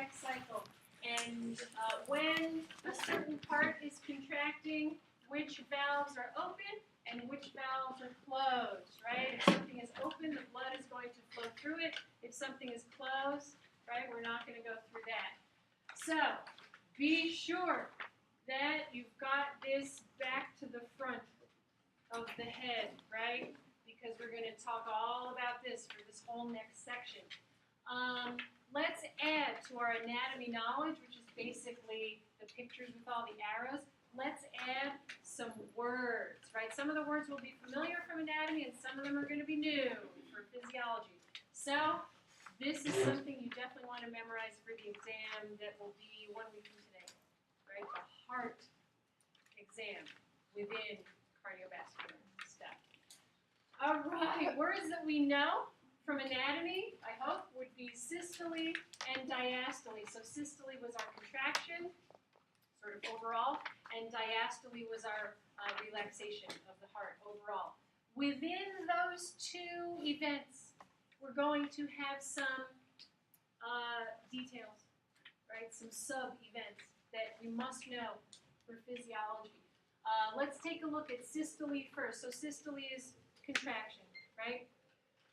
cardiac cycle. And when a certain part is contracting, which valves are open and which valves are closed, right? If something is open, the blood is going to flow through it. If something is closed, right, we're not going to go through that. So be sure that you've got this back to the front of the head, right? Because we're going to talk all about this for this whole next section. Let's add to our anatomy knowledge, which is basically the pictures with all the arrows. Let's add some words, right? Some of the words will be familiar from anatomy, and some of them are going to be new for physiology. So this is something you definitely want to memorize for the exam that will be 1 week from today, right? The heart exam within cardiovascular stuff. All right, words that we know from anatomy, I hope, would be systole and diastole. So systole was our contraction, sort of overall, and diastole was our relaxation of the heart overall. Within those two events, we're going to have some details, right? Some sub-events that we must know for physiology. Let's take a look at systole first. So systole is contraction, right?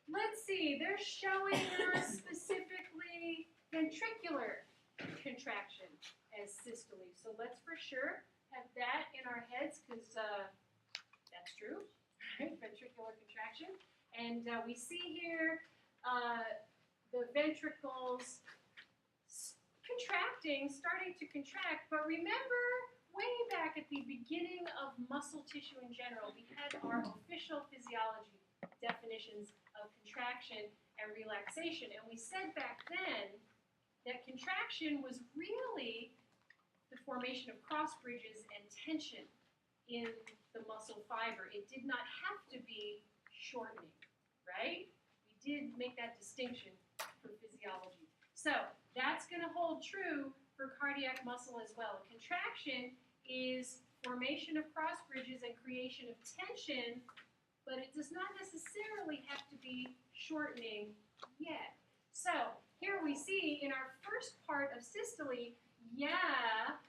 Let's see, they're showing us specifically ventricular contraction as systole. So let's for sure have that in our heads because that's true, right? Ventricular contraction. And we see here the ventricles contracting, starting to contract. But remember, way back at the beginning of muscle tissue in general, we had our official physiology definitions of contraction and relaxation. And we said back then that contraction was really the formation of cross bridges and tension in the muscle fiber. It did not have to be shortening, right? We did make that distinction for physiology. So that's going to hold true for cardiac muscle as well. Contraction is formation of cross bridges and creation of tension, but it does not necessarily have to be shortening yet. So here we see in our first part of systole, yeah,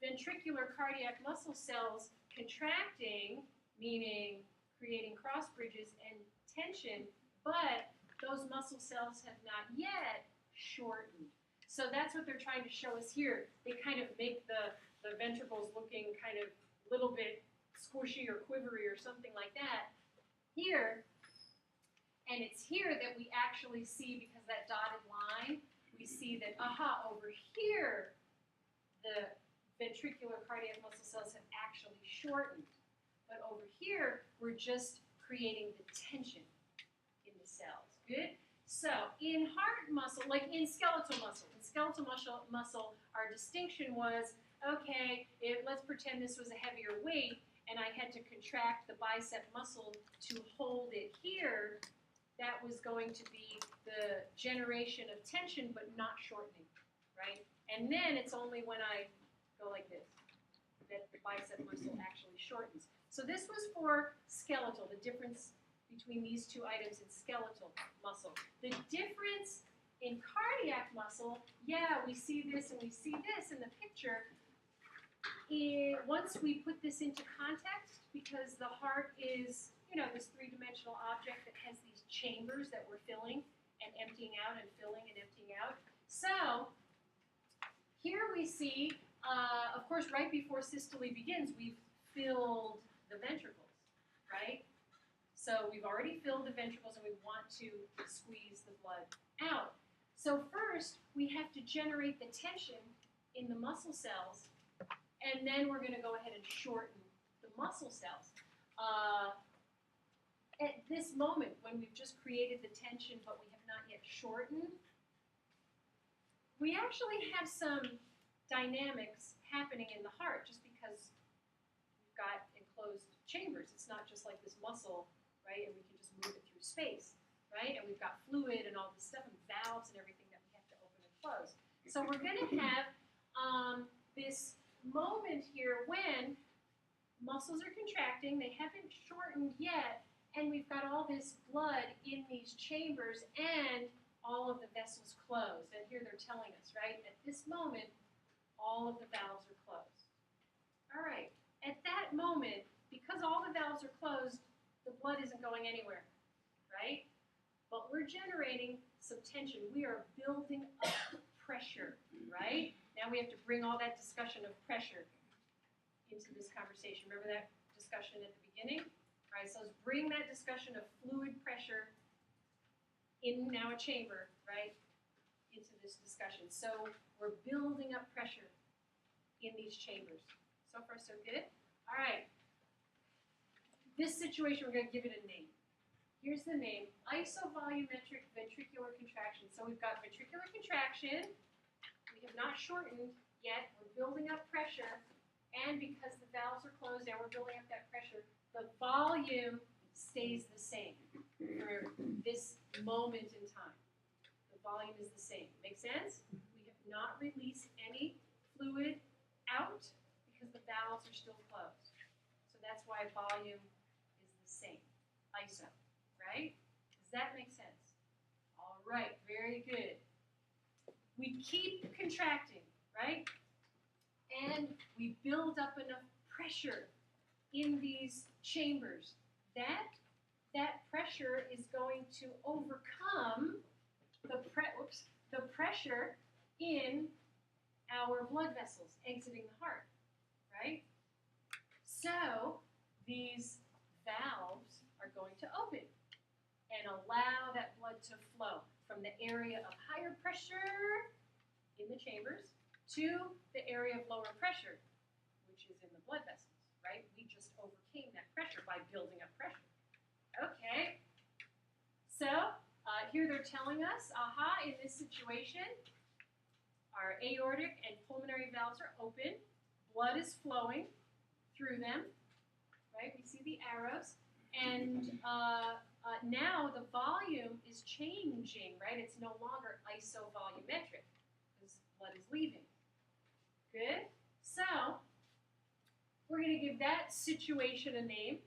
ventricular cardiac muscle cells contracting, meaning creating cross bridges and tension, but those muscle cells have not yet shortened. So that's what they're trying to show us here. They kind of make the ventricles looking kind of a little bit squishy or quivery or something like that here. And it's here that we actually see, because that dotted line, we see that, over here, the ventricular cardiac muscle cells have actually shortened. But over here, we're just creating the tension in the cells. Good? So in heart muscle, like in skeletal muscle, our distinction was, okay, let's pretend this was a heavier weight, and I had to contract the bicep muscle to hold it here. That was going to be the generation of tension, but not shortening, right? And then it's only when I go like this that the bicep muscle actually shortens. So this was for skeletal, the difference between these two items in skeletal muscle. The difference in cardiac muscle, yeah, we see this and we see this in the picture. Once we put this into context, because the heart is, this three-dimensional object that has these chambers that we're filling and emptying out and filling and emptying out. So here we see, of course, right before systole begins, we've filled the ventricles, right? So we've already filled the ventricles and we want to squeeze the blood out. So first, we have to generate the tension in the muscle cells, and then we're going to go ahead and shorten the muscle cells. At this moment, when we've just created the tension but we have not yet shortened, we actually have some dynamics happening in the heart just because we've got enclosed chambers. It's not just like this muscle, right, and we can just move it through space, right? And we've got fluid and all this stuff and valves and everything that we have to open and close. So we're going to have this moment here when muscles are contracting, they haven't shortened yet, and we've got all this blood in these chambers, and all of the vessels closed. And here they're telling us, right, at this moment, all of the valves are closed. All right, at that moment, because all the valves are closed, the blood isn't going anywhere, right? But we're generating some tension. We are building up pressure, right? Now we have to bring all that discussion of pressure into this conversation. Remember that discussion at the beginning? All right, so let's bring that discussion of fluid pressure in now a chamber, right, into this discussion. So we're building up pressure in these chambers. So far, so good. All right. This situation, we're going to give it a name. Here's the name, isovolumetric ventricular contraction. So we've got ventricular contraction. We have not shortened yet. We're building up pressure. And because the valves are closed and we're building up that pressure, the volume stays the same for this moment in time. The volume is the same. Make sense? We have not released any fluid out because the valves are still closed. So that's why volume is the same. ISO. Right? Does that make sense? All right, very good. We keep contracting, right? And we build up enough pressure in these chambers that pressure is going to overcome the pressure in our blood vessels exiting the heart, right? So these valves are going to open and allow that blood to flow from the area of higher pressure in the chambers to the area of lower pressure, which is in the blood vessels, right? We just overcame that pressure by building up pressure. Okay, so here they're telling us, in this situation, our aortic and pulmonary valves are open, blood is flowing through them, right? We see the arrows, and now the volume is changing, right? It's no longer isovolumetric because blood is leaving. Good. So we're going to give that situation a name,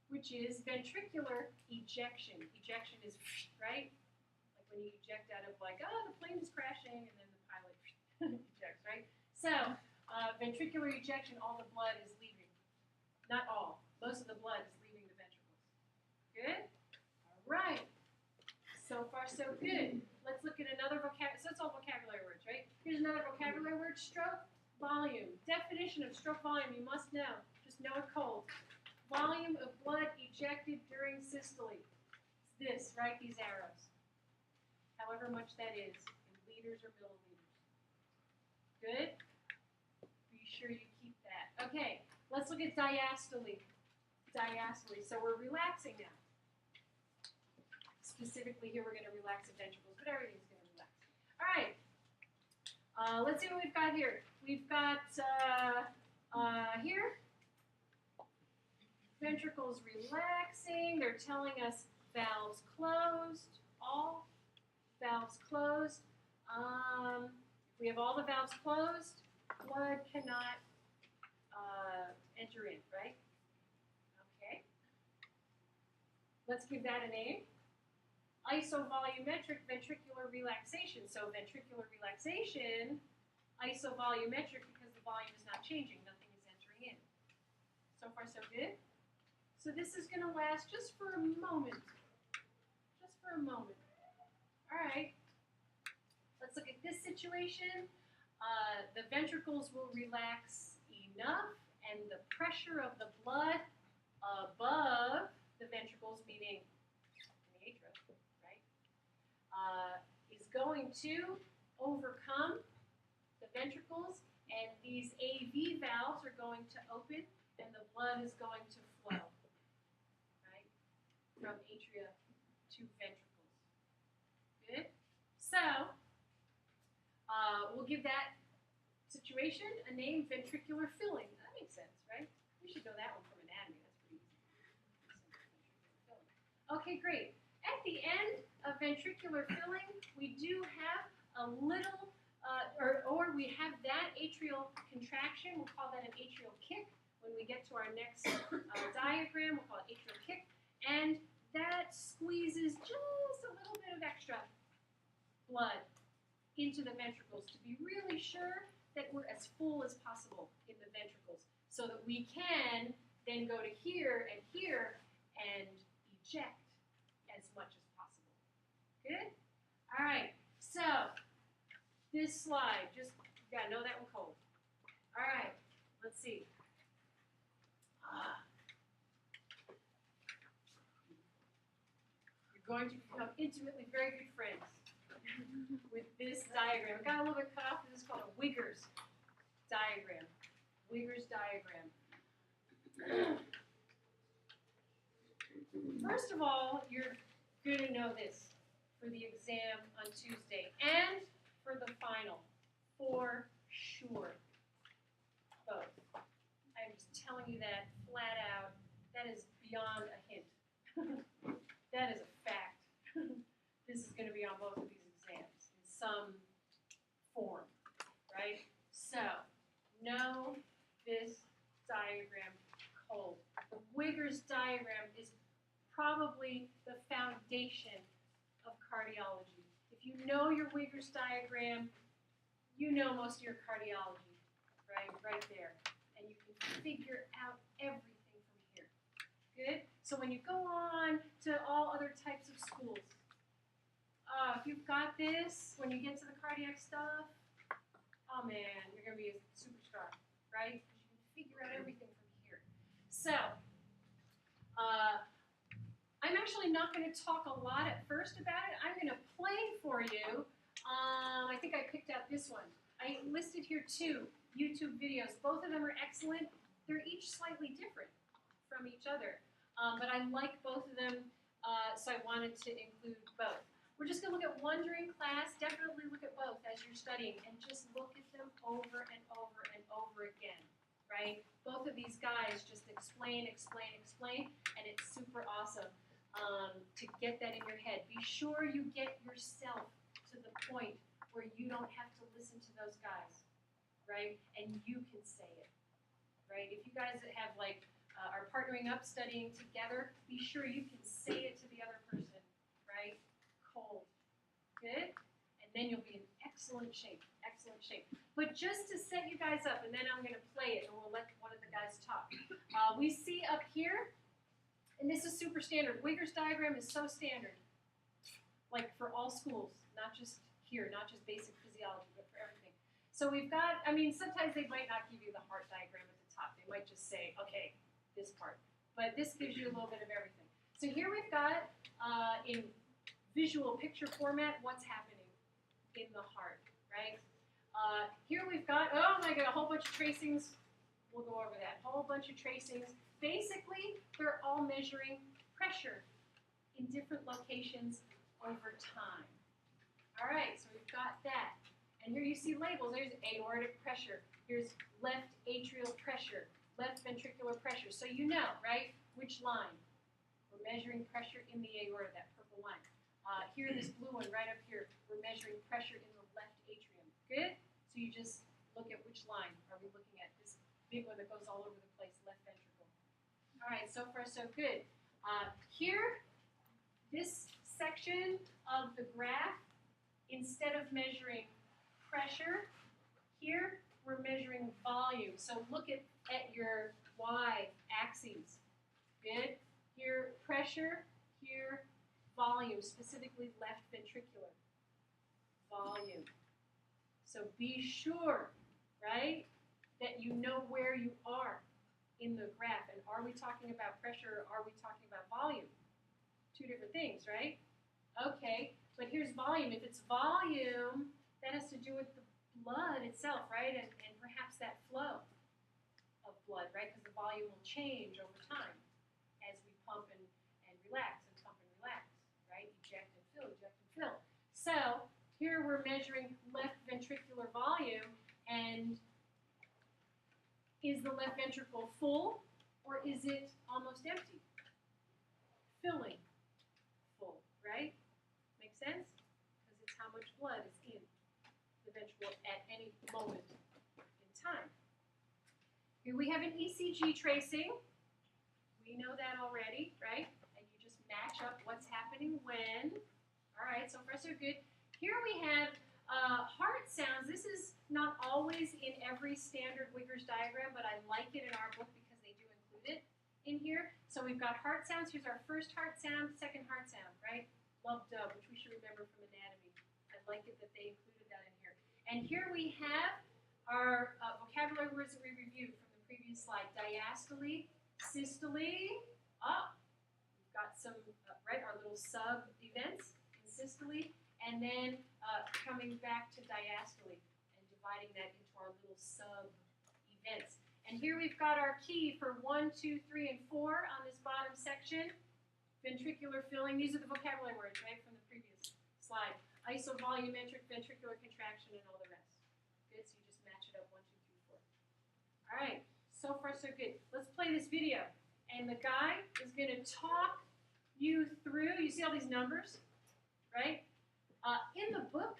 which is ventricular ejection. Ejection is, right? Like when you eject out of like, oh, the plane is crashing, and then the pilot ejects, right? So ventricular ejection, all the blood is leaving. Not all. Most of the blood is leaving the ventricles. Good? All right. So far, so good. Let's look at another vocabulary. So it's all vocabulary words, right? Here's another vocabulary word, stroke volume. Definition of stroke volume, you must know. Just know it cold. Volume of blood ejected during systole. It's this, right? These arrows. However much that is, in liters or milliliters. Good? Be sure you keep that. Okay, let's look at diastole. Diastole. So we're relaxing now. Specifically here, we're going to relax the ventricles, but everything's going to relax. All right. Let's see what we've got here. We've got here, ventricles relaxing. They're telling us valves closed, all valves closed. If we have all the valves closed, blood cannot enter in, right? Okay. Let's give that a name. Isovolumetric ventricular relaxation. So ventricular relaxation, isovolumetric because the volume is not changing. Nothing is entering in. So far, so good. So this is going to last just for a moment. Just for a moment. All right. Let's look at this situation. The ventricles will relax enough, and the pressure of the blood above the ventricles, meaning the atria, right, is going to overcome the ventricles, and these AV valves are going to open, and the blood is going to flow, right, from atria to ventricles. Good? So, we'll give that situation a name, ventricular filling. That makes sense, right? We should know that one from anatomy. That's pretty easy. Okay, great. At the end of ventricular filling, we do have a little, or we have that atrial contraction. We'll call that an atrial kick. When we get to our next diagram, we'll call it atrial kick. And that squeezes just a little bit of extra blood into the ventricles to be really sure that we're as full as possible in the ventricles so that we can then go to here and eject as much as possible. Good? All right, so this slide, just, you gotta know that one cold. All right, let's see. You're going to become intimately very good friends with this diagram. I got a little bit cut off. This is called a Wiggers diagram. Wiggers diagram. First of all, you're going to know this for the exam on Tuesday and for the final, for sure. Both. I'm just telling you that flat out. That is beyond a hint. That is a fact. This is going to be on both of these exams in some form, right? So, know this diagram cold. The Wiggers diagram is probably the foundation of cardiology. If you know your Wiggers diagram, you know most of your cardiology, right? Right there. And you can figure out everything from here. Good? So when you go on to all other types of schools, if you've got this, when you get to the cardiac stuff, oh man, you're going to be a superstar, right? Because you can figure out everything from here. So, I'm actually not going to talk a lot at first about it. I'm going to play for you. I think I picked out this one. I listed here 2 YouTube videos. Both of them are excellent. They're each slightly different from each other. But I like both of them, so I wanted to include both. We're just going to look at one during class. Definitely look at both as you're studying, and just look at them over and over and over again, right? Both of these guys just explain, and it's super awesome to get that in your head. Be sure you get yourself to the point where you don't have to listen to those guys, right? And you can say it, right? If you guys have are partnering up, studying together, be sure you can say it to the other person, right? Cold. Good? And then you'll be in excellent shape, excellent shape. But just to set you guys up, and then I'm going to play it, and we'll let one of the guys talk. We see up here, and this is super standard. Wiggers diagram is so standard, like for all schools, not just here, not just basic physiology, but for everything. So we've got, I mean, sometimes they might not give you the heart diagram at the top. They might just say, okay, this part. But this gives you a little bit of everything. So here we've got, in visual picture format, what's happening in the heart, right? Here we've got, oh my god, a whole bunch of tracings. We'll go over that. A whole bunch of tracings. Basically, they're all measuring pressure in different locations over time. All right, so we've got that. And here you see labels. There's aortic pressure. Here's left atrial pressure, left ventricular pressure. So you know, right, which line. We're measuring pressure in the aorta, that purple line. Here, this blue one right up here, we're measuring pressure in the left atrium. Good? So you just look at which line are we looking at. This big one that goes all over the place, left ventricle. All right, so far so good. Here, this section of the graph, instead of measuring pressure, here we're measuring volume. So look at your y-axes. Good? Here, pressure. Here, volume, specifically left ventricular. Volume. So be sure, right, that you know where you are in the graph. And are we talking about pressure or are we talking about volume? 2 different things, right? Okay, but here's volume. If it's volume, that has to do with the blood itself, right? And perhaps that flow of blood, right? Because the volume will change over time as we pump and relax and pump and relax, right? Eject and fill, eject and fill. So here we're measuring left ventricular volume, and is the left ventricle full or is it almost empty? Filling. Full, right? Make sense? Because it's how much blood is in the ventricle at any moment in time. Here we have an ECG tracing. We know that already, right? And you just match up what's happening when. All right, so far so good. Here we have heart sounds. This is not always in every standard Wigger's diagram, but I like it in our book because they do include it in here. So we've got heart sounds. Here's our first heart sound, second heart sound, right? Love dub, which we should remember from anatomy. I like it that they included that in here. And here we have our vocabulary words that we reviewed from the previous slide. Diastole, systole, we've got some, right, our little sub-events in systole, and then coming back to diastole and dividing that into our little sub-events. And here we've got our key for 1, 2, 3, and 4 on this bottom section. Ventricular filling. These are the vocabulary words, right, from the previous slide. Isovolumetric ventricular contraction and all the rest. Good, so you just match it up 1, 2, 3, 4. All right, so far so good. Let's play this video. And the guy is going to talk you through, you see all these numbers, right? In the book,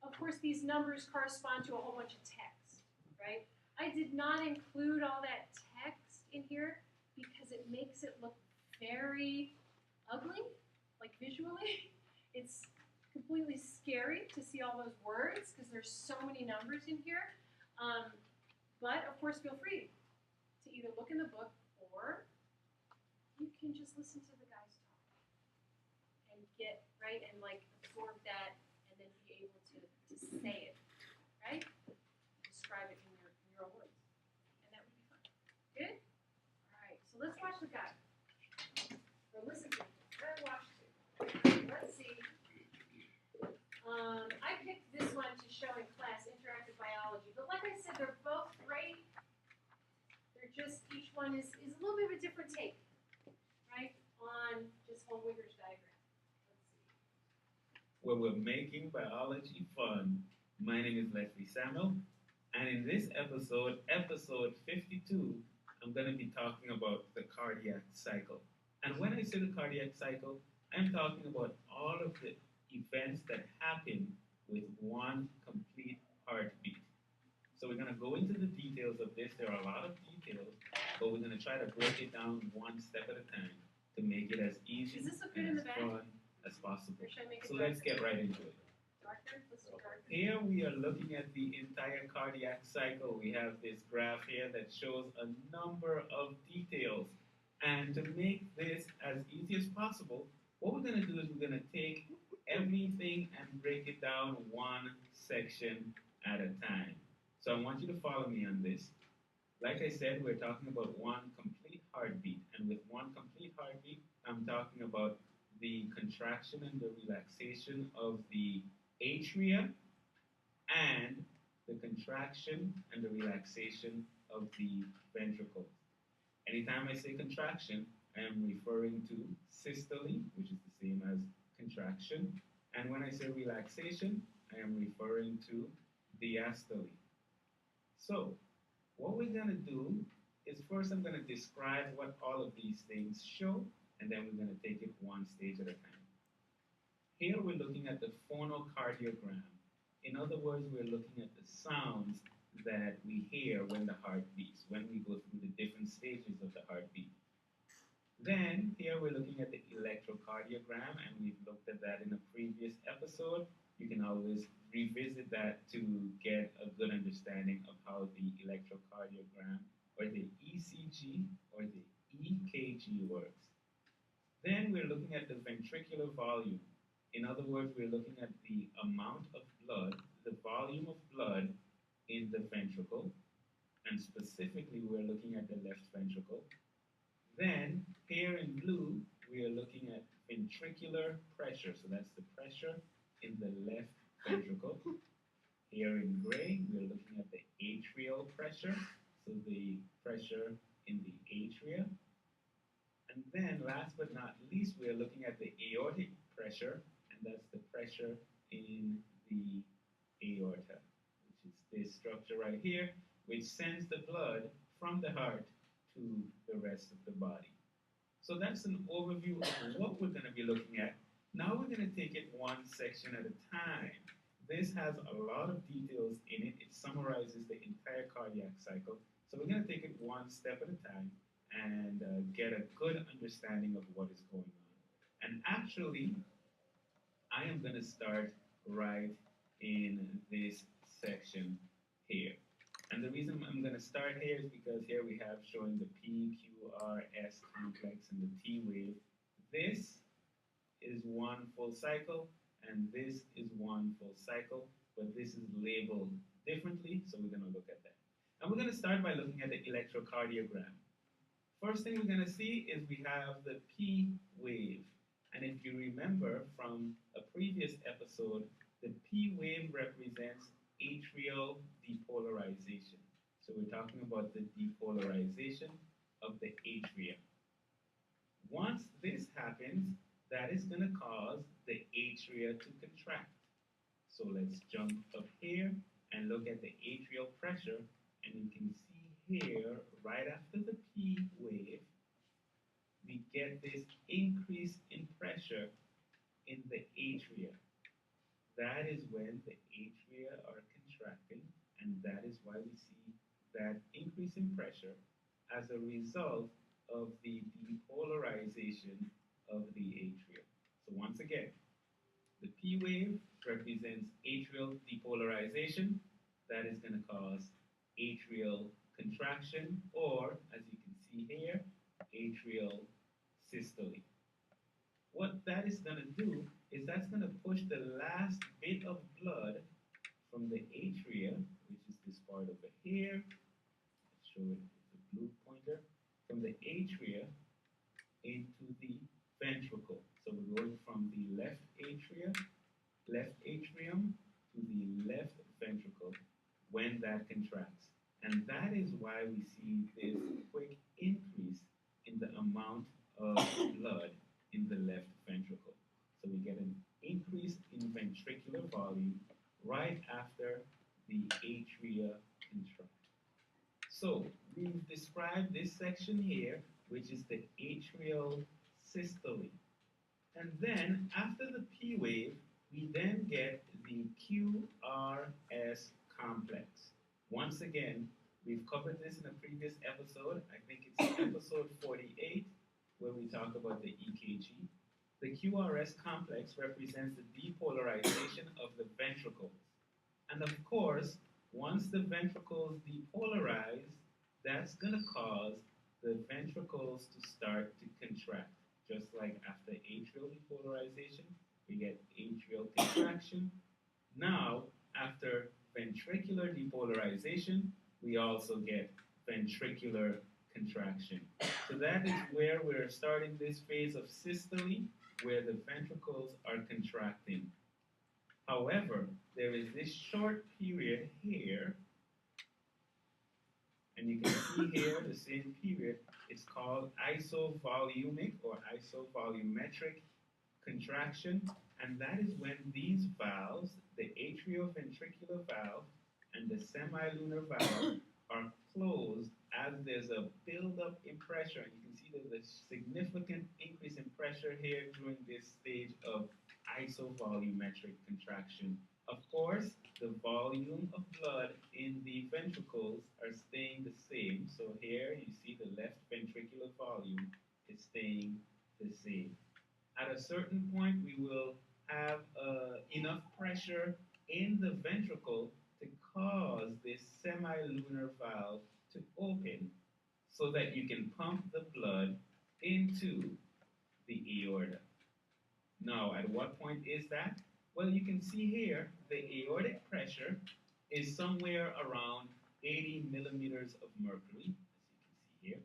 of course, these numbers correspond to a whole bunch of text, right? I did not include all that text in here because it makes it look very ugly, like visually. It's completely scary to see all those words because there's so many numbers in here. But, of course, feel free to either look in the book or you can just listen to the guys talk and get, right, and like absorb that and then be able to say it, right? Describe it in your own words. And that would be fun. Good? All right, so let's watch the guy. Or listen to him. Watch too. Let's see. I picked this one to show in class, interactive biology. But like I said, they're both great. They're just, each one is a little bit of a different take, right, on just whole Wigger's diagram. Let's see. Where we're making biology fun. My name is Leslie Samuel, and in this episode, episode 52, I'm going to be talking about the cardiac cycle. And when I say the cardiac cycle, I'm talking about all of the events that happen with one complete heartbeat. So we're going to go into the details of this. There are a lot of details, but we're going to try to break it down one step at a time to make it as easy and as fun as possible. So let's get right into it. Here we are looking at the entire cardiac cycle. We have this graph here that shows a number of details. And to make this as easy as possible, what we're going to do is we're going to take everything and break it down one section at a time. So I want you to follow me on this. Like I said, we're talking about one complete heartbeat. And with one complete heartbeat, I'm talking about the contraction and the relaxation of the atria and the contraction and the relaxation of the ventricles. Anytime I say contraction, I am referring to systole, which is the same as contraction. And when I say relaxation, I am referring to diastole. So, what we're going to do is first I'm going to describe what all of these things show, and then we're going to take it one stage at a time. Here we're looking at the phonocardiogram. In other words, we're looking at the sounds that we hear when the heart beats, when we go through the different stages of the heartbeat. Then, here we're looking at the electrocardiogram, and we've looked at that in a previous episode. You can always revisit that to get a good understanding of how the electrocardiogram, or the ECG, or the EKG works. Then we're looking at the ventricular volume. In other words, we're looking at the amount of blood, the volume of blood in the ventricle, and specifically we're looking at the left ventricle. Then, here in blue, we are looking at ventricular pressure, so that's the pressure in the left ventricle. Here in gray, we're looking at the atrial pressure, so the pressure in the atria. And then, last but not least, we're looking at the aortic pressure, and that's the pressure in the aorta, which is this structure right here, which sends the blood from the heart to the rest of the body. So that's an overview of what we're going to be looking at. Now we're going to take it one section at a time. This has a lot of details in it. It summarizes the entire cardiac cycle. So we're going to take it one step at a time and get a good understanding of what is going on. And actually, I am going to start right in this section here. And the reason I'm going to start here is because here we have showing the PQRS complex and the T wave. This is one full cycle, and this is one full cycle, but this is labeled differently, so we're going to look at that. And we're going to start by looking at the electrocardiogram. First thing we're going to see is we have the P wave. And if you remember from a previous episode, the P wave represents atrial depolarization. So we're talking about the depolarization of the atria. Once this happens, that is going to cause the atria to contract. So let's jump up here and look at the atrial pressure, and you can see here, right after the P wave, we get this increase in pressure in the atria. That is when the atria are contracting, and that is why we see that increase in pressure as a result of the depolarization of the atria. So once again, the P wave represents atrial depolarization. That is going to cause atrial contraction, or as you can see here, atrial systole. What that is going to do is that's going to push the last bit of blood from the atria, which is this part over here. Let's show it with the blue pointer. From the atria into the ventricle. So we're going from the left atrium to the left ventricle when that contracts. And that is why we see this quick increase in the amount of blood in the left ventricle. So we get an increase in ventricular volume right after the atria contract. So we've described this section here, which is the atrial systole. And then after the P wave, we then get the QRS complex. Once again, we've covered this in a previous episode. I think it's episode 48, where we talk about the EKG. The QRS complex represents the depolarization of the ventricles. And of course, once the ventricles depolarize, that's going to cause the ventricles to start to contract. Just like after atrial depolarization, we get atrial contraction. Now, after ventricular depolarization, we also get ventricular contraction. So that is where we're starting this phase of systole, where the ventricles are contracting. However, there is this short period here, and you can see here the same period. It's called isovolumic or isovolumetric contraction, and that is when these valves, the atrioventricular valve and the semilunar valve, are closed as there's a buildup in pressure. And you can see there's a significant increase in pressure here during this stage of isovolumetric contraction. Of course, the volume of blood in the ventricles are staying the same. So here you see the left ventricular volume is staying the same. At a certain point, we will have enough pressure in the ventricle to cause this semilunar valve to open so that you can pump the blood into the aorta. Now, at what point is that? Well, you can see here the aortic pressure is somewhere around 80 millimeters of mercury, as you can see here.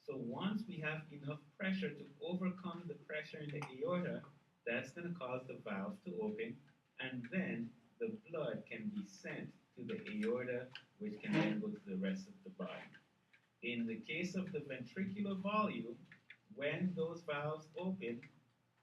So once we have enough pressure to overcome the pressure in the aorta, that's going to cause the valve to open, and then the blood can be sent to the aorta, which can then go to the rest of the body. In the case of the ventricular volume, when those valves open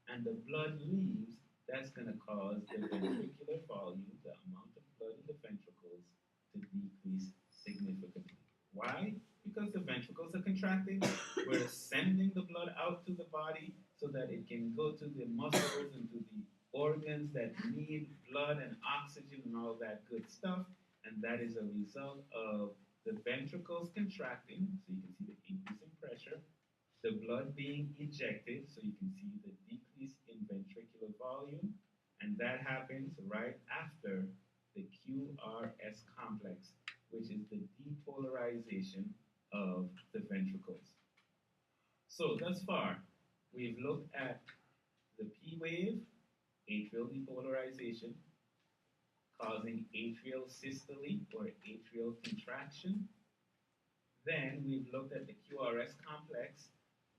and the blood leaves, that's going to cause the ventricular volume, the amount of blood in the ventricles, to decrease significantly. Why? Because the ventricles are contracting. We're sending the blood out to the body so that it can go to the muscles and to the organs that need blood and oxygen and all that good stuff. And that is a result of the ventricles contracting, so you can see the increase in pressure, the blood being ejected, so you can see the decrease in ventricular volume, And that happens right after the QRS complex, which is the depolarization of the ventricles. So thus far, we've looked at the P wave, atrial depolarization, causing atrial systole or atrial contraction. Then we've looked at the QRS complex,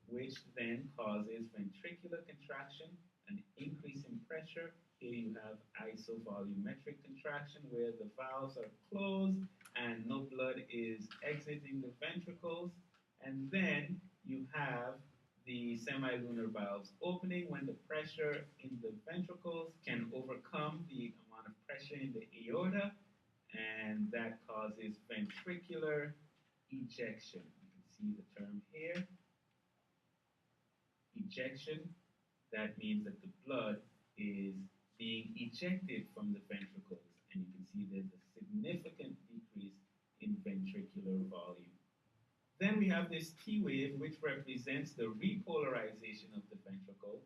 which then causes ventricular contraction, an increase in pressure. Here you have isovolumetric contraction where the valves are closed and no blood is exiting the ventricles. And then you have the semilunar valves opening when the pressure in the ventricles can overcome the amount of pressure in the aorta, and that causes ventricular ejection. You can see the term here, ejection. That means that the blood is being ejected from the ventricles, and you can see there's a significant decrease in ventricular volume. Then we have this T wave, which represents the repolarization of the ventricle.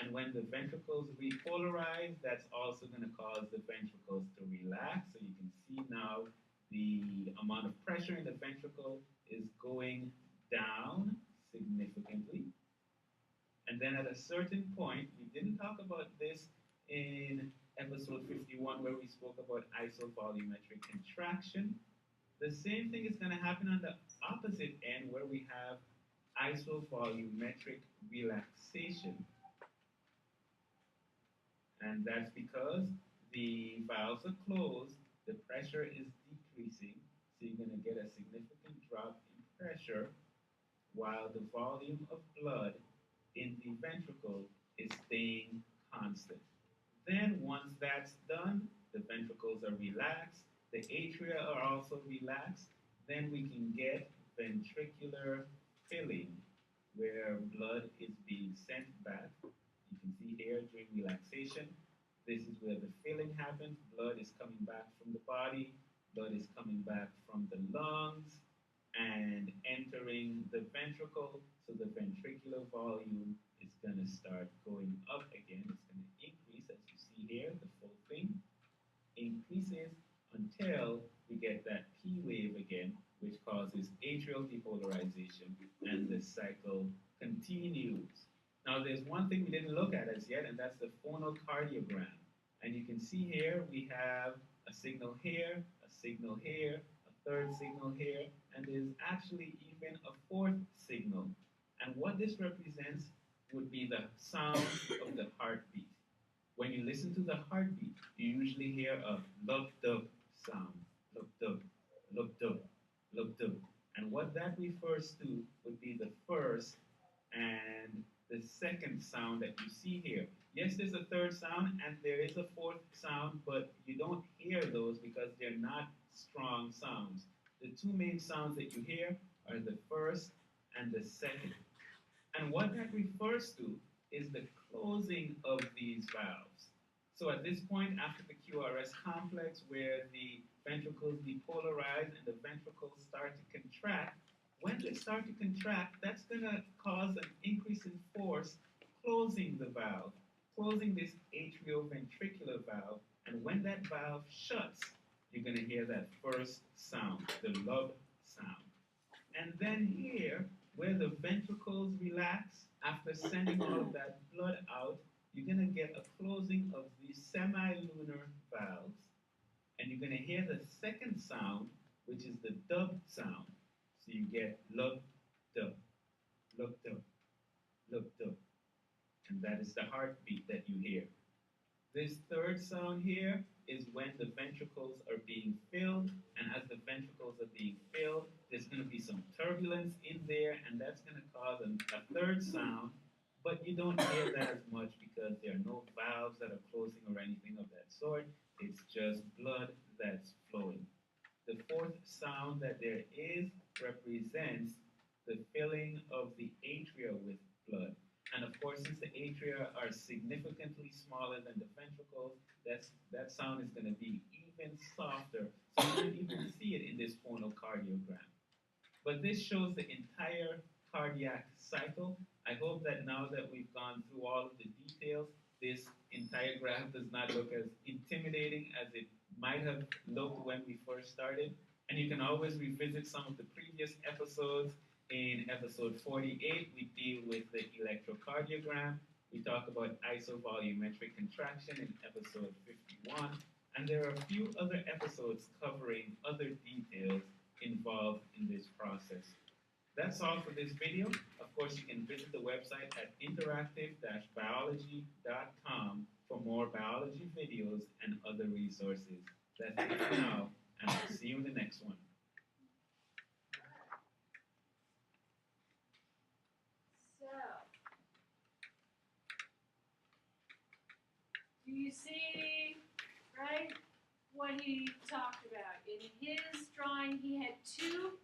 And when the ventricles repolarize, that's also going to cause the ventricles to relax. So you can see now the amount of pressure in the ventricle is going down significantly. And then at a certain point, we didn't talk about this in episode 51 where we spoke about isovolumetric contraction. The same thing is going to happen on the opposite end where we have isovolumetric relaxation. And that's because the valves are closed, the pressure is decreasing, so you're going to get a significant drop in pressure while the volume of blood in the ventricle is staying constant. Then once that's done, the ventricles are relaxed, the atria are also relaxed, then we can get ventricular filling where blood is being sent back. You can see here during relaxation, this is where the filling happens. Blood is coming back from the body, blood is coming back from the lungs and entering the ventricle. So the ventricular volume is going to start going up again. It's going to increase, as you see here, the full thing increases until we get that P wave again, which causes atrial depolarization, and the cycle continues. Now, there's one thing we didn't look at as yet, and that's the phonocardiogram. And you can see here we have a signal here, a signal here, a third signal here, and there's actually even a fourth signal. And what this represents would be the sound of the heartbeat. When you listen to the heartbeat, you usually hear a lub-dub sound, lub-dub, lub-dub, lub-dub. And what that refers to would be the first and the second sound that you see here. Yes, there's a third sound and there is a fourth sound, but you don't hear those because they're not strong sounds. The two main sounds that you hear are the first and the second. And what that refers to is the closing of these valves. So at this point, after the QRS complex, where the ventricles depolarize and the ventricles start to contract, when they start to contract, that's going to cause an increase in force closing the valve, closing this atrioventricular valve. And when that valve shuts, you're going to hear that first sound, the lub sound. And then here, where the ventricles relax, after sending all of that blood out, you're going to get a closing of the semilunar valves. And you're going to hear the second sound, which is the dub sound. So you get lub, dub, lub, dub, lub, dub. And that is the heartbeat that you hear. This third sound here is when the ventricles are being filled, and as the ventricles are being filled, there's going to be some turbulence in there, and that's going to cause a third sound, but you don't hear that as much because there are no valves that are closing or anything of that sort. It's just blood that's flowing. The fourth sound that there is represents the filling of the atria with blood. And of course, since the atria are significantly smaller than the ventricles, that sound is going to be even softer. So you don't even see it in this phonocardiogram. But this shows the entire cardiac cycle. I hope that now that we've gone through all of the details, this entire graph does not look as intimidating as it might have looked when we first started. And you can always revisit some of the previous episodes. In episode 48, we deal with the electrocardiogram. We talk about isovolumetric contraction in episode 51. And there are a few other episodes covering other details involved in this process. That's all for this video. Of course, you can visit the website at interactive-biology.com for more biology videos and other resources. That's it for now, and I'll see you in the next one. So, do you see, right, what he talked about? In his drawing, he had two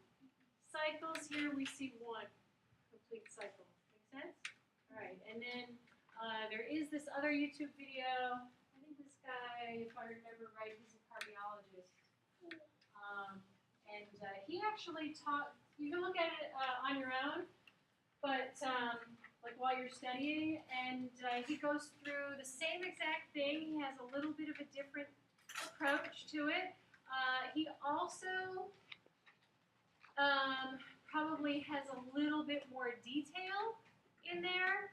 cycles. Here we see one complete cycle. Make sense? All right, and then there is this other YouTube video. I think this guy, if I remember right, he's a cardiologist. And he actually taught, you can look at it on your own, but like while you're studying, and he goes through the same exact thing. He has a little bit of a different approach to it. He also probably has a little bit more detail in there.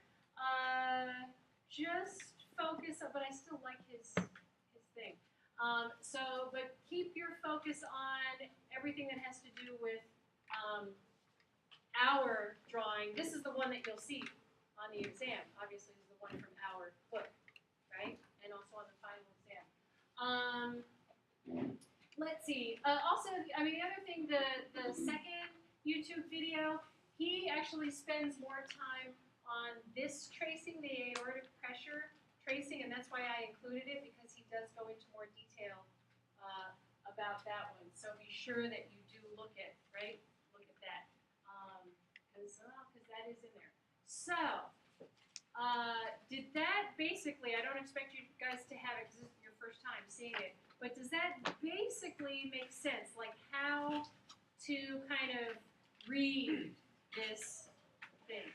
Just focus, but I still like his thing. But keep your focus on everything that has to do with our drawing. This is the one that you'll see on the exam. Obviously, this is the one from our book, right? And also on the final exam. Let's see. Also, I mean, the other thing, the second YouTube video, he actually spends more time on this tracing, the aortic pressure tracing, and that's why I included it, because he does go into more detail about that one. So be sure that you do look at, right? Look at that, because that is in there. So, did that basically, I don't expect you guys to have it because this is your first time seeing it, but does that basically make sense? Like how to kind of read this thing,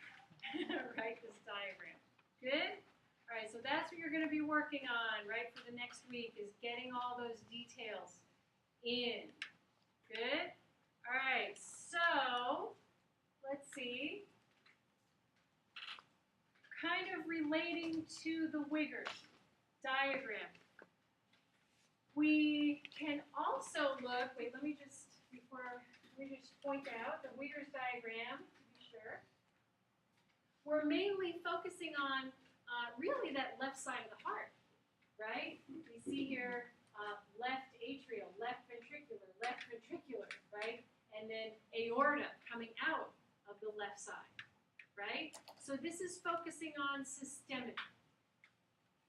right? This diagram. Good? All right, so that's what you're going to be working on, right, for the next week, is getting all those details in. Good? All right, so let's see. Kind of relating to the Wiggers diagram. We can also look, wait, let me just point out the Wiggers diagram, to be sure. We're mainly focusing on really that left side of the heart, right? We see here left atrial, left ventricular, right? And then aorta coming out of the left side, right? So this is focusing on systemic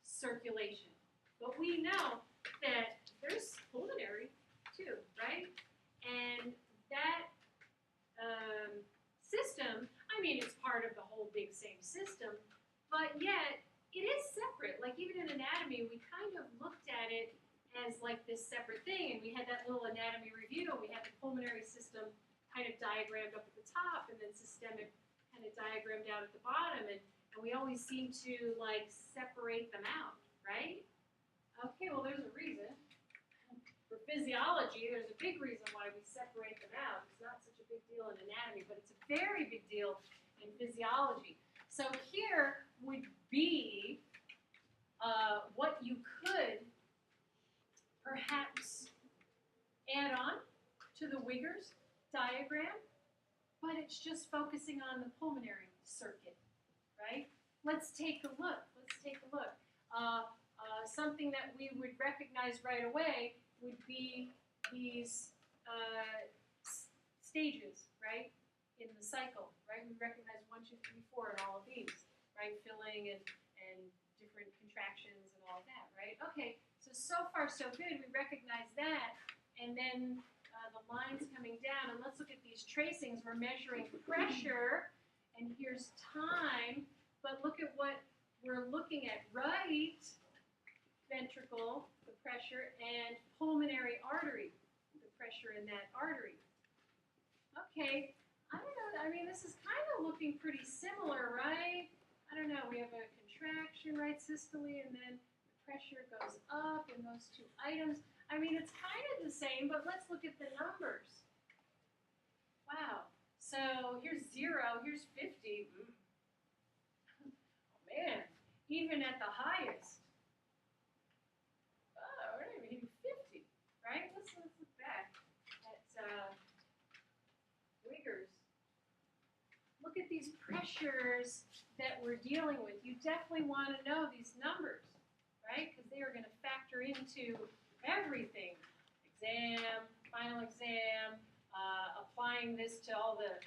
circulation. But we know that there's pulmonary too, right? And that system, I mean, it's part of the whole big same system, but yet it is separate. Like even in anatomy, we kind of looked at it as like this separate thing, and we had that little anatomy review, and we had the pulmonary system kind of diagrammed up at the top, and then systemic kind of diagrammed out at the bottom, and we always seem to like separate them out, right? Okay, well there's a reason. For physiology, there's a big reason why we separate them out. It's not such a big deal in anatomy, but it's a very big deal in physiology. So here would be what you could perhaps add on to the Wiggers diagram, but it's just focusing on the pulmonary circuit, right? Let's take a look. Something that we would recognize right away would be these stages, right, in the cycle, right? We recognize 1, 2, 3, 4 in all of these, right? Filling and different contractions and all of that, right? Okay, so far so good. We recognize that, and then the lines coming down, and let's look at these tracings. We're measuring pressure, and here's time, but look at what we're looking at, right? Ventricle, the pressure, and pulmonary artery, the pressure in that artery. Okay, I don't know, I mean, this is kind of looking pretty similar, right? I don't know, we have a contraction, right, systole, and then the pressure goes up in those two items. I mean, it's kind of the same, but let's look at the numbers. Wow. So here's 0, here's 50. Oh, man, even at the highest. Oh, we're not even hitting 50, right? Let's look back at Wiggers. Look at these pressures that we're dealing with. You definitely want to know these numbers, right? Because they are going to factor into everything. Exam, final exam, applying this to all the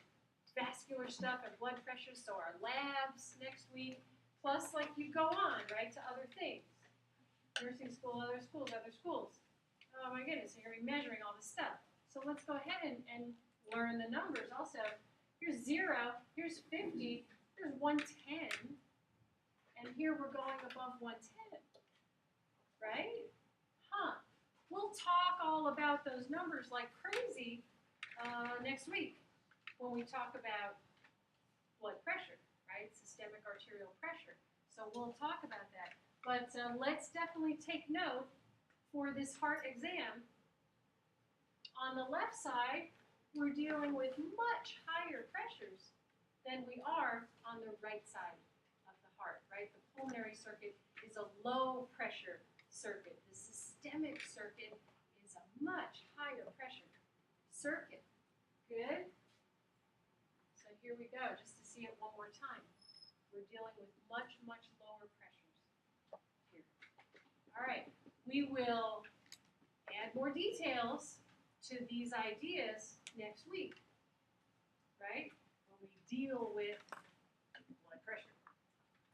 vascular stuff and blood pressure, so our labs next week, plus like you go on, right, to other things. Nursing school, other schools, other schools. Oh my goodness, you're going to be measuring all this stuff. So let's go ahead and learn the numbers also. Here's 0, here's 50, here's 110, and here we're going above 110, right? Huh. We'll talk all about those numbers like crazy next week when we talk about blood pressure, right? Systemic arterial pressure. So we'll talk about that. But let's definitely take note for this heart exam. On the left side, we're dealing with much higher pressures than we are on the right side of the heart, right? The pulmonary circuit is a low pressure circuit. The systemic circuit is a much higher pressure circuit. Good? So here we go, just to see it one more time. We're dealing with much, much lower pressures here. All right, we will add more details to these ideas next week, right? When we deal with blood pressure.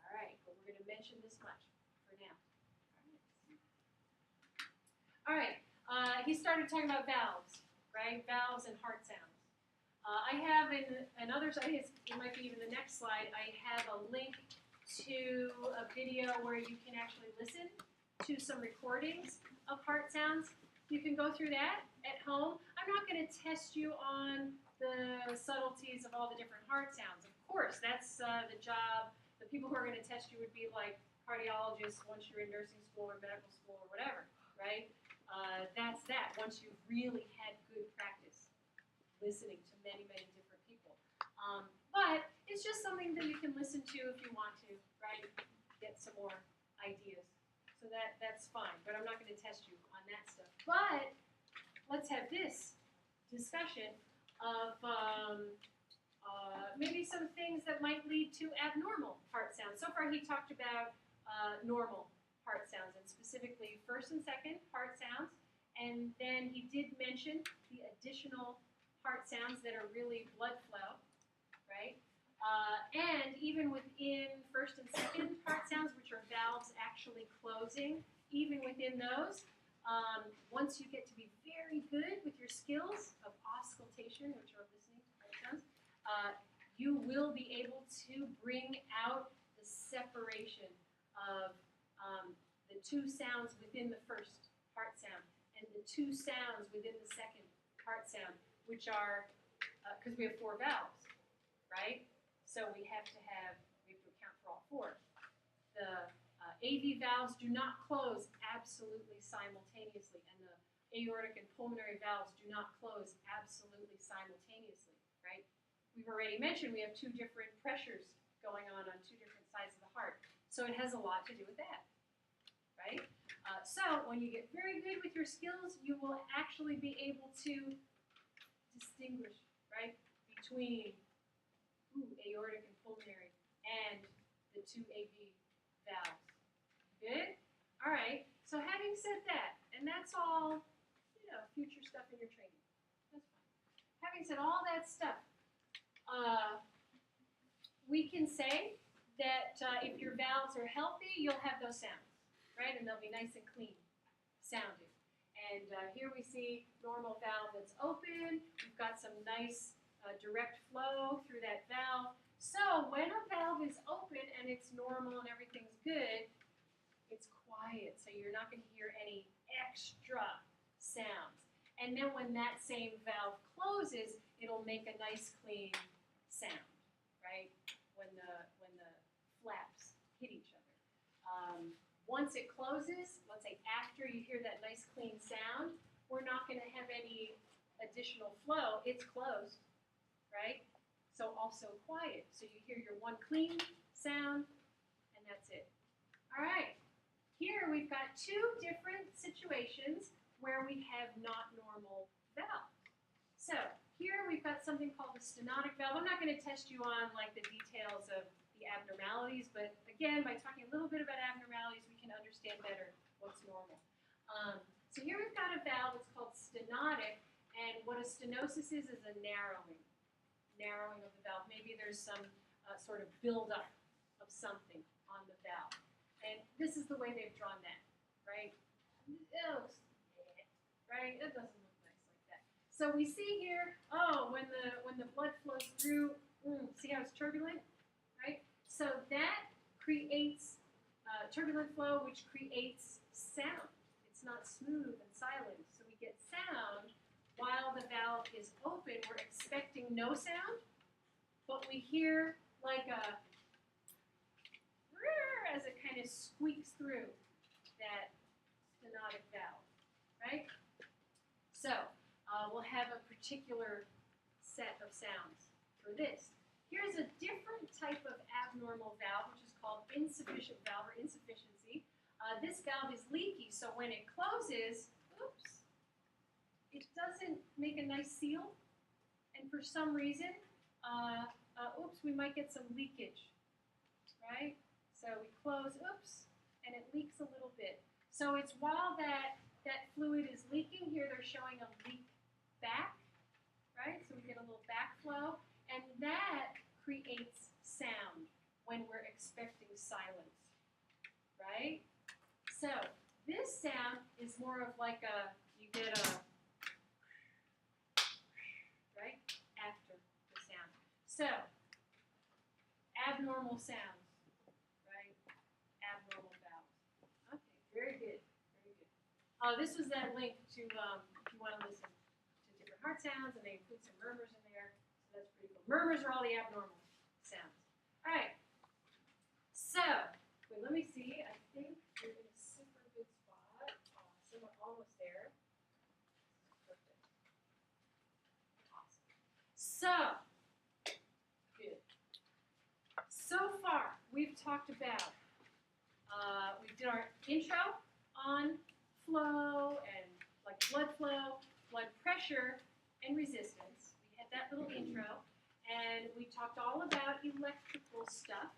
All right, but we're going to mention this much for now. All right, he started talking about valves, right? Valves and heart sounds. I have in another, I think it might be even the next slide, I have a link to a video where you can actually listen to some recordings of heart sounds. You can go through that at home. I'm not going to test you on the subtleties of all the different heart sounds. Of course, that's the job. The people who are going to test you would be like cardiologists once you're in nursing school or medical school or whatever, right? That's that, once you've really had good practice listening to many, many different people. But it's just something that you can listen to if you want to, right? Get some more ideas. So that's fine, but I'm not going to test you on that stuff. But let's have this discussion of maybe some things that might lead to abnormal heart sounds. So far he talked about normal heart sounds, and specifically first and second heart sounds. And then he did mention the additional heart sounds that are really blood flow, right? And even within first and second heart sounds, which are valves actually closing, even within those, once you get to be very good with your skills of auscultation, which are listening to heart sounds, you will be able to bring out the separation of the two sounds within the first heart sound and the two sounds within the second heart sound, which are, because we have 4 valves, right? So we have to account for all 4. The AV valves do not close absolutely simultaneously, and the aortic and pulmonary valves do not close absolutely simultaneously, right? We've already mentioned we have 2 different pressures going on 2 different sides of the heart, so it has a lot to do with that, right? So when you get very good with your skills, you will actually be able to distinguish, right, between aortic and pulmonary and the 2 AV valves. Good? All right. So having said that, and that's all, future stuff in your training. That's fine. Having said all that stuff, we can say that if your valves are healthy, you'll have those sounds, right? And they'll be nice and clean sounding. And here we see normal valve that's open. We've got some nice direct flow through that valve. So when a valve is open and it's normal and everything's good, it's quiet. So you're not going to hear any extra sounds. And then when that same valve closes, it'll make a nice clean sound, right? When the flaps hit each other. Once it closes, let's say after you hear that nice clean sound, we're not going to have any additional flow. It's closed, right? So also quiet. So you hear your one clean sound, and that's it. All right. Here we've got two different situations where we have not normal valves. So here we've got something called the stenotic valve. I'm not going to test you on like the details of the abnormalities, but again, by talking a little bit about abnormalities, we can understand better what's normal. So here we've got a valve that's called stenotic, and what a stenosis is a narrowing of the valve. Maybe there's some sort of buildup of something on the valve. And this is the way they've drawn that, right? It looks, right? It doesn't look nice like that. So we see here, oh, when the blood flows through, see how it's turbulent, right? So that creates turbulent flow, which creates sound. It's not smooth and silent, so we get sound while the valve is open. We're expecting no sound, but we hear like a as it kind of squeaks through that stenotic valve, right? So we'll have a particular set of sounds for this. Here's a different type of abnormal valve, which is called insufficient valve or insufficiency. This valve is leaky, so when it closes, oops, it doesn't make a nice seal, and for some reason, oops, we might get some leakage, right? So we close, oops, and it leaks a little bit. So it's while that fluid is leaking, here they're showing a leak back, right? So we get a little backflow, and that creates sound when we're expecting silence, right? So this sound is more of like you get a, right, after the sound. So, abnormal sounds. Very good, very good. This was that link to, if you want to listen to different heart sounds, and they include some murmurs in there, so that's pretty cool. Murmurs are all the abnormal sounds. All right, so, wait, let me see. I think you're in a super good spot. Awesome, we're almost there. Perfect. Awesome. So, good. So far, we've talked about we did our intro on flow and like blood flow, blood pressure, and resistance. We had that little intro, and we talked all about electrical stuff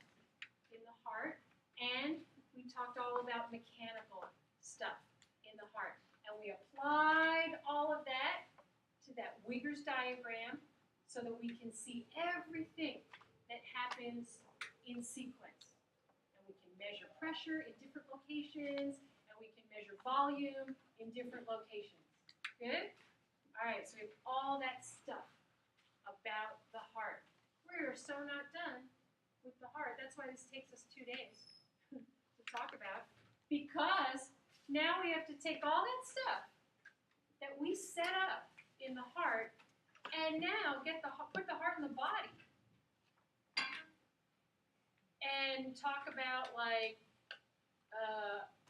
in the heart, and we talked all about mechanical stuff in the heart. And we applied all of that to that Wigger's diagram so that we can see everything that happens in sequence. We can measure pressure in different locations, and we can measure volume in different locations. Good? All right, so we have all that stuff about the heart. We're so not done with the heart. That's why this takes us 2 days to talk about, because now we have to take all that stuff that we set up in the heart and now put the heart in the body. And talk about like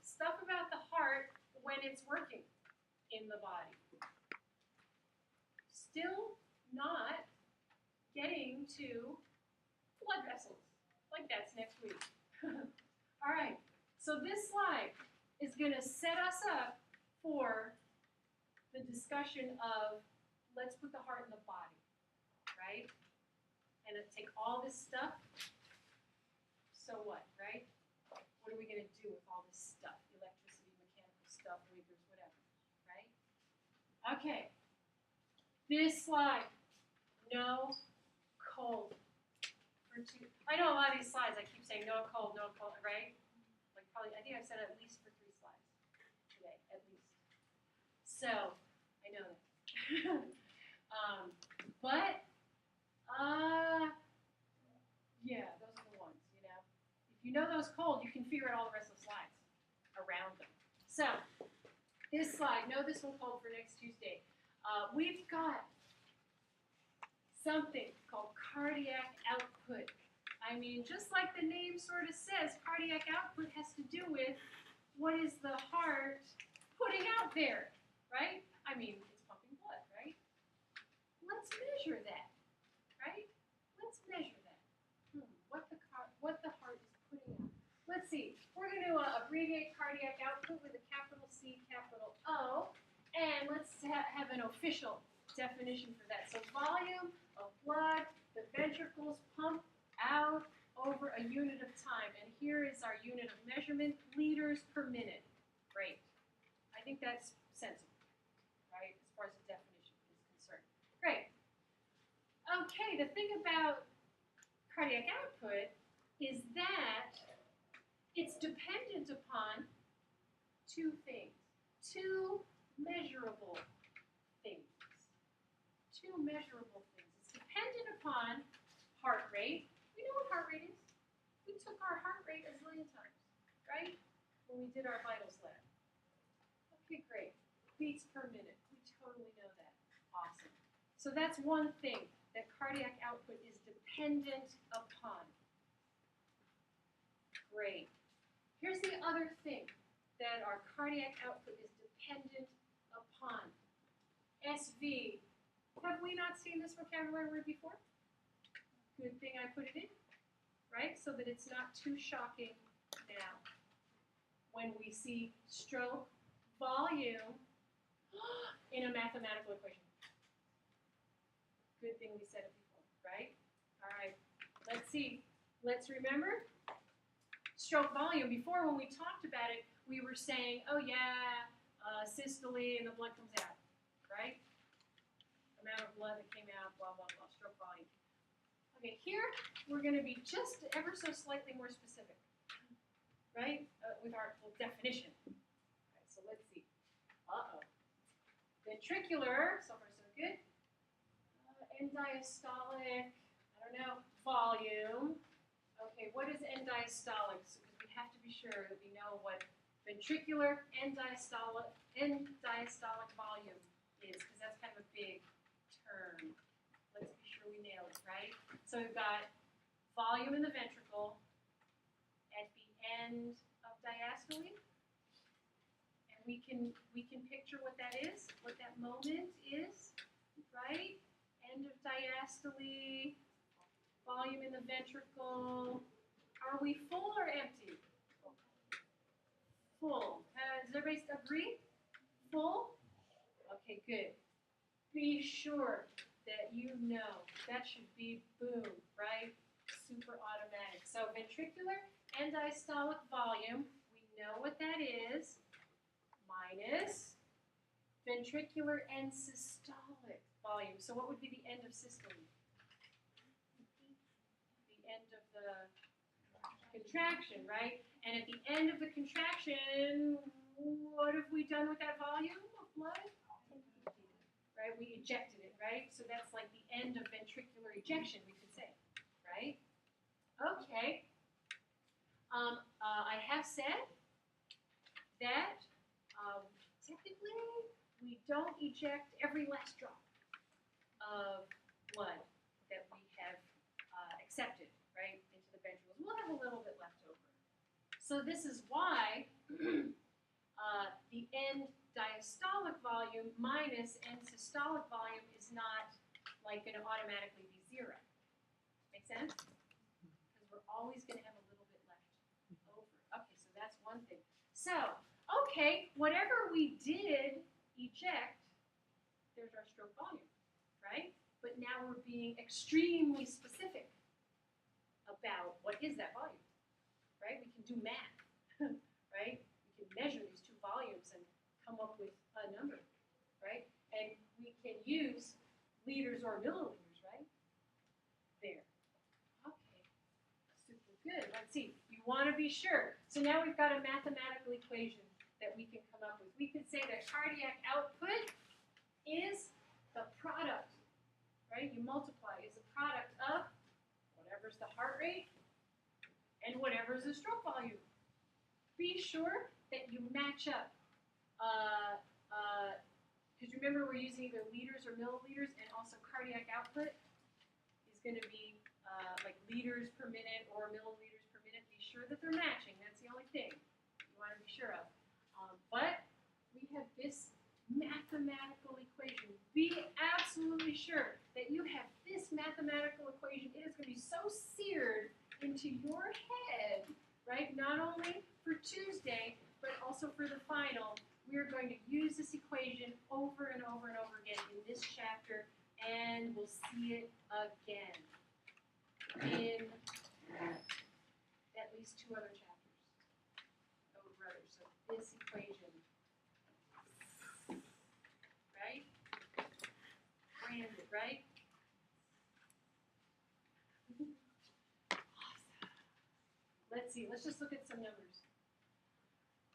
stuff about the heart when it's working in the body. Still not getting to blood vessels. Like that's next week. All right, so this slide is going to set us up for the discussion of let's put the heart in the body, right? And let's take all this stuff. So what, right? What are we going to do with all this stuff? Electricity, mechanical stuff, Wiggers, whatever, right? Okay. This slide, no cold. I know a lot of these slides, I keep saying no cold, right? Like probably, I think I've said at least for 3 slides today, at least. So, I know that. Yeah, those are the ones, you know. If you know those cold, you can figure out all the rest of the slides around them. So, this slide, know this one cold for next Tuesday. We've got something called cardiac output. I I mean, just like the name sort of says, cardiac output has to do with what is the heart putting out there, right? I mean, it's pumping blood, right? Let's measure that, right? Let's measure that. What the heart is putting out. Let's see. We're going to abbreviate cardiac output with a capital C, capital O, and let's have an official definition for that. So volume of blood the ventricles pump out over a unit of time, and here is our unit of measurement, liters per minute. Great. I think that's sensible, right, as far as the definition is concerned. Great. Okay, the thing about cardiac output is that it's dependent upon two things, two measurable things. Two measurable things. It's dependent upon heart rate. We know what heart rate is. We took our heart rate a zillion times, right? When we did our vitals lab. Okay, great. Beats per minute. We totally know that. Awesome. So that's one thing that cardiac output is dependent upon. Great. Here's the other thing that our cardiac output is dependent upon. SV. Have we not seen this vocabulary word before? Good thing I put it in, right? So that it's not too shocking now. When we see stroke volume in a mathematical equation. Good thing we said it before, right? All right, let's see. Let's remember stroke volume. Before, when we talked about it, we were saying, oh yeah, systole and the blood comes out, right? Amount of blood that came out, blah, blah, blah, stroke volume. Okay, here we're going to be just ever so slightly more specific, right, with our definition. Right, so let's see. Uh-oh. Ventricular, so far so good. End diastolic, I don't know, volume. Okay, what is end diastolic? So, because we have to be sure that we know what ventricular end diastolic volume is, because that's kind of a big term. Let's be sure we nail it, right? So we've got volume in the ventricle at the end of diastole, and we can picture what that is, what that moment is, right? End of diastole, volume in the ventricle. Are we full or empty? Full. Does everybody agree? Full? Okay, good. Be sure that you know. That should be boom, right? Super automatic. So ventricular and diastolic volume, we know what that is, minus ventricular and systolic volume. So what would be the end of systole? The end of the contraction, right? And at the end of the contraction, what have we done with that volume of blood? Right? We ejected it, right? So that's like the end of ventricular ejection, we could say, right? Okay. I have said that typically we don't eject every last drop of blood that we have accepted, right, into the ventricles. We'll have a little bit left over. So this is why the end diastolic volume minus end systolic volume is not like going to automatically be zero. Make sense? Because we're always going to have a little bit left over. Okay, so that's one thing. So, okay, whatever we did eject, there's our stroke volume, right? But now we're being extremely specific about what is that volume, right? We can do math, right? We can measure these two volumes and come up with a number, right? And we can use liters or milliliters, right? There. Okay. Super good. Let's see. You want to be sure. So now we've got a mathematical equation that we can come up with. We could say that cardiac output is the product, right? You multiply is the product of whatever's the heart rate and whatever's the stroke volume. Be sure that you match up. Because remember, we're using either liters or milliliters, and also cardiac output is going to be like liters per minute or milliliters per minute. Be sure that they're matching. That's the only thing you want to be sure of. But we have this mathematical equation. Be absolutely sure that you have this mathematical equation. It is going to be so seared into your head, right? Not only for Tuesday, but also for the final. We are going to use this equation over and over and over again in this chapter, and we'll see it again in at least 2 other chapters. Oh, brother, so this equation, right? Branded, right? Awesome. Let's see, let's just look at some numbers.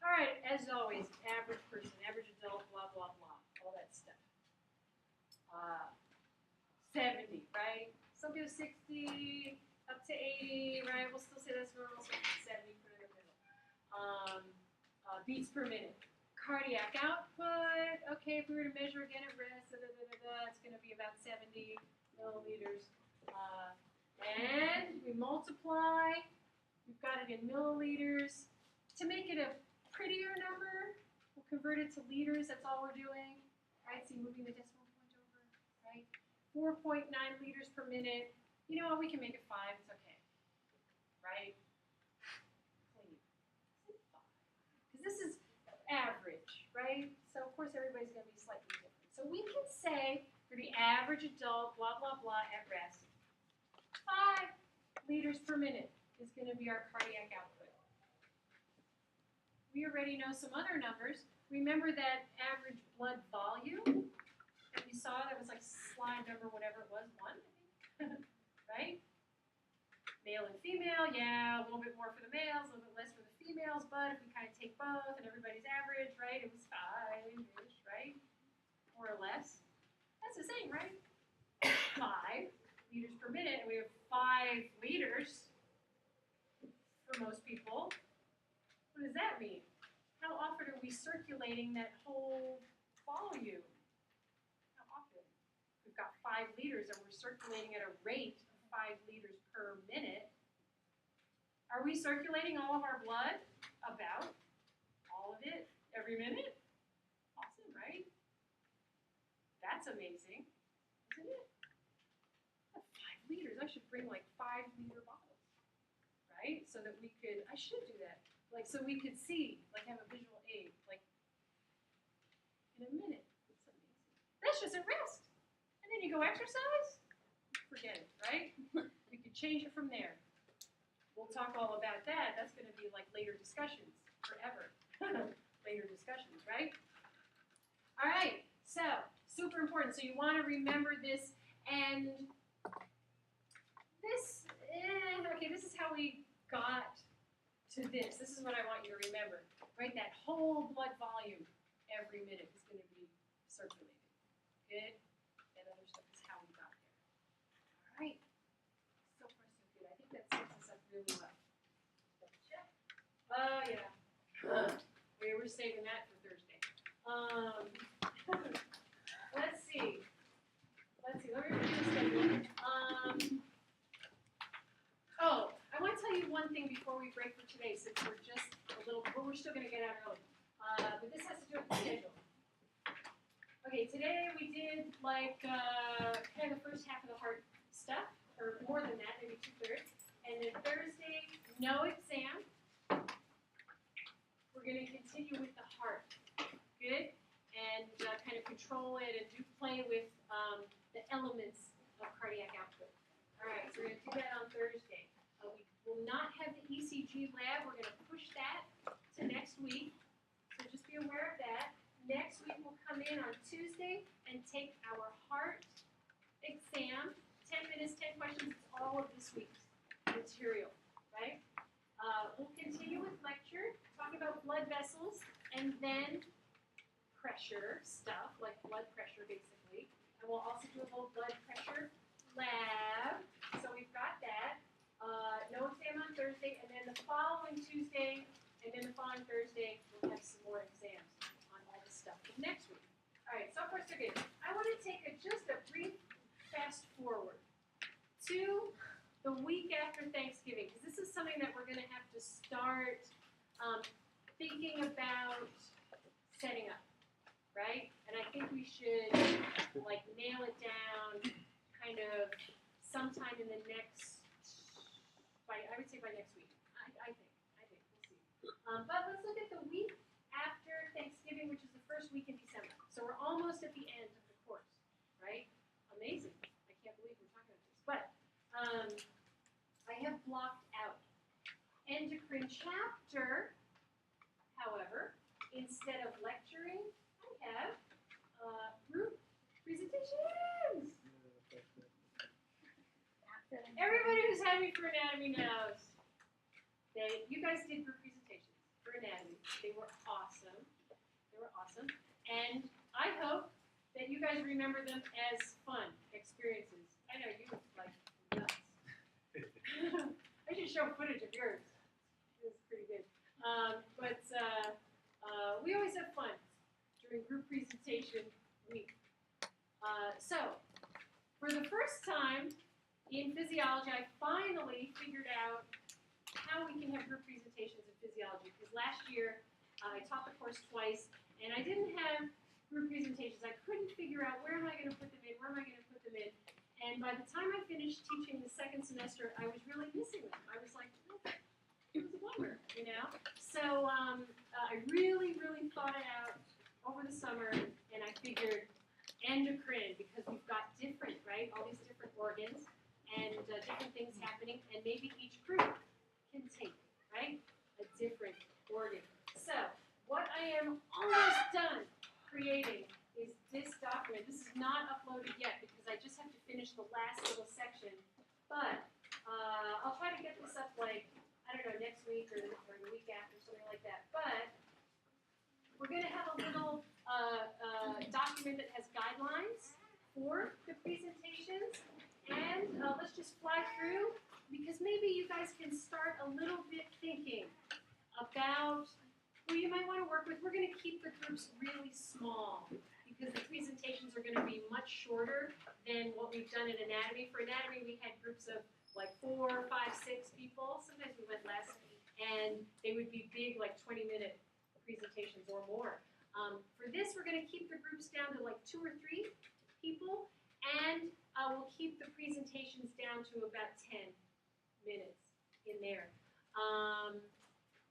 All right, as always, average person, average adult, blah, blah, blah, all that stuff. 70, right? Some people 60, up to 80, right? We'll still say that's normal, so 70, put it in the middle. Beats per minute. Cardiac output, okay, if we were to measure again at rest, it's going to be about 70 milliliters. And we multiply, we've got it in milliliters. To make it a prettier number, we'll convert it to liters, that's all we're doing. Right, so you're moving the decimal point over, right? 4.9 liters per minute. You know what, we can make it 5, it's okay. Right? Clean. Because this is average, right? So of course everybody's going to be slightly different. So we can say for the average adult, blah, blah, blah, at rest, 5 liters per minute is going to be our cardiac output. We already know some other numbers. Remember that average blood volume that we saw? That was like slide number, whatever it was, 1, I think. Right? Male and female, yeah, a little bit more for the males, a little bit less for the females, but if we kind of take both and everybody's average, right, it was 5-ish, right? More or less. That's the same, right? 5 liters per minute, and we have 5 liters for most people. What does that mean? How often are we circulating that whole volume? How often? We've got 5 liters and we're circulating at a rate of 5 liters per minute. Are we circulating all of our blood? About all of it every minute? Awesome, right? That's amazing, isn't it? 5 liters. I should bring like 5-liter bottles, right? So that we could, I should do that. Like, so we could see, like, have a visual aid, like, in a minute. It's amazing. That's just at rest. And then you go exercise, forget it, right? We could change it from there. We'll talk all about that. That's going to be, like, later discussions, forever. Later discussions, right? All right, so, super important. So you want to remember this, and this, okay, this is how we got to this. This is what I want you to remember, right? That whole blood volume every minute is going to be circulated. Good? That other stuff is how we got there. All right. So far, so good. I think that sets us up really well. Double check. Oh, yeah. We were saving that for Thursday. Let's see. Let's see. Let me review the schedule. Oh, I want to tell you one thing before we break for today, since we're just a little, but we're still going to get out early. But this has to do with the schedule. Okay, today we did like kind of the first half of the heart stuff, or more than that, maybe 2/3. And then Thursday, no exam. We're going to continue with the heart. Good? And kind of control it and do play with the elements of cardiac output. All right, so we're going to do that on Thursday. We will not have the ECG lab. We're going to push that to next week. So just be aware of that. Next week we'll come in on Tuesday and take our heart exam. 10 minutes, 10 questions. It's all of this week's material, right? We'll continue with lecture, talk about blood vessels, and then pressure stuff, like blood pressure basically. And we'll also do a little blood pressure lab. So we've got that. No exam on Thursday, and then the following Tuesday, and then the following Thursday, we'll have some more exams on all the stuff from next week. All right, so far so good. I want to take just a brief fast forward to the week after Thanksgiving, because this is something that we're going to have to start thinking about setting up, right? And I think we should like nail it down kind of sometime in the next, I would say by next week. I think, we'll see. But let's look at the week after Thanksgiving, which is the first week in December. So we're almost at the end of the course, right? Amazing. I can't believe we're talking about this. But I have blocked out endocrine chapter. However, instead of lecturing, I have group presentations. Everybody who's had me for anatomy knows that you guys did group presentations for anatomy. They were awesome. And I hope that you guys remember them as fun experiences. I know you like nuts. I should show footage of yours. It was pretty good. But we always have fun during group presentation week. So, for the first time in physiology, I finally figured out how we can have group presentations in physiology. Because last year, I taught the course twice, and I didn't have group presentations. I couldn't figure out where am I going to put them in, And by the time I finished teaching the second semester, I was really missing them. I was like, oh, it was a bummer, you know? So I really thought it out over the summer, and I figured endocrine, because we've got different, right? All these different organs and different things happening, and maybe each group can take, right, a different organ. So what I am almost done creating is this document. This is not uploaded yet because I just have to finish the last little section, but I'll try to get this up like, I don't know, next week or the week after, something like that. But we're going to have a little document that has guidelines for the presentations, and let's just fly through, because maybe you guys can start a little bit thinking about who you might want to work with. We're going to keep the groups really small because the presentations are going to be much shorter than what we've done in anatomy. For anatomy, we had groups of like 4, 5, 6 people. Sometimes we went less, and they would be big, like 20-minute presentations or more. For this, we're going to keep the groups down to like 2 or 3 people, and we'll keep the presentations down to about 10 minutes in there.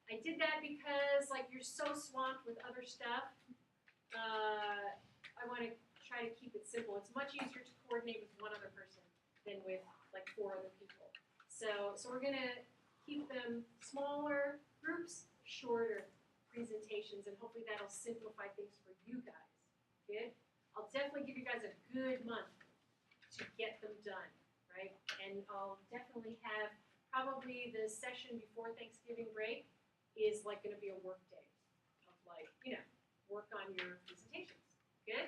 I did that because like you're so swamped with other stuff. I want to try to keep it simple. It's much easier to coordinate with one other person than with like 4 other people. So we're going to keep them smaller groups, shorter presentations, and hopefully that'll simplify things for you guys. Good? I'll definitely give you guys a good month to get them done, right? And I'll definitely have probably the session before Thanksgiving break is like going to be a work day of like, you know, work on your presentations. Good?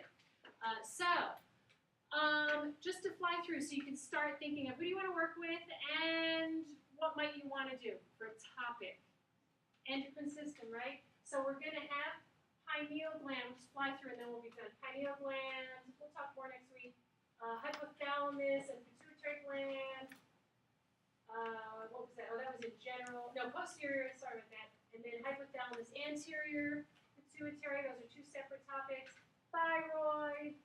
Just to fly through so you can start thinking of who do you want to work with and what might you want to do for a topic. Endocrine system, right? So we're going to have pineal gland. We'll just fly through and then we'll be done. Pineal gland, we'll talk more next week. Hypothalamus and pituitary gland. What was that? Oh, that was in general. No, posterior, sorry about that. And then hypothalamus, anterior, pituitary, those are 2 separate topics. Thyroid,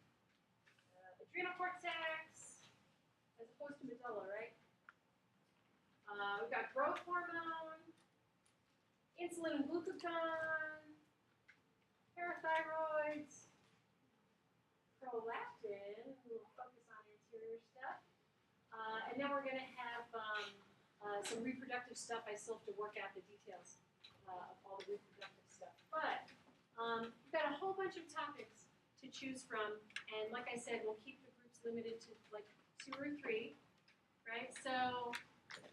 adrenal cortex, as opposed to medulla, right? We've got growth hormone, insulin and glucagon, parathyroids, prolactin, we'll focus on anterior stuff. And then we're going to have some reproductive stuff. I still have to work out the details of all the reproductive stuff. But we've got a whole bunch of topics to choose from. And like I said, we'll keep the groups limited to like 2 or 3, right? So,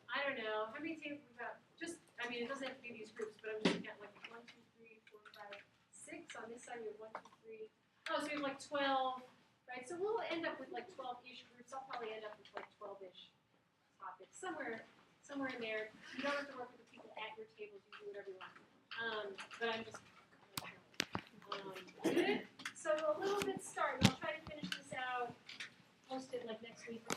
I don't know. How many tables we've got? Just, I mean, it doesn't have to be these groups, but I'm just looking at like 1, 2, 3, 4, 5, 6. On this side, we have 1, 2, 3. Oh, so we have like 12, right? So we'll end up with like 12-ish groups. I'll probably end up with like 12-ish topics. Somewhere in there. You don't have to work with the people at your tables. You can do whatever you want. But I'm just good. So a little bit starting. I'll try to finish this out, post it like next week or